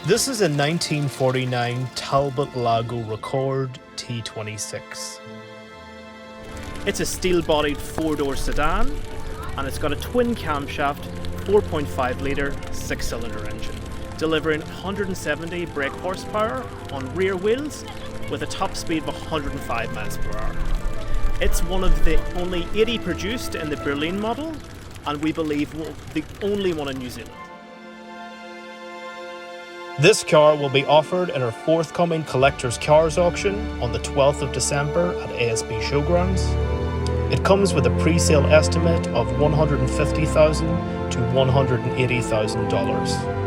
This is a 1949 Talbot Lago Record T26. It's a steel-bodied four-door sedan, and it's got a twin camshaft, 4.5 litre, 6-cylinder engine, delivering 170 brake horsepower on rear wheels with a top speed of 105 miles per hour. It's one of the only 80 produced in the Berline model, and we believe the only one in New Zealand. This car will be offered in our forthcoming Collector's Cars auction on the 12th of December at ASB Showgrounds. It comes with a pre-sale estimate of $150,000 to $180,000.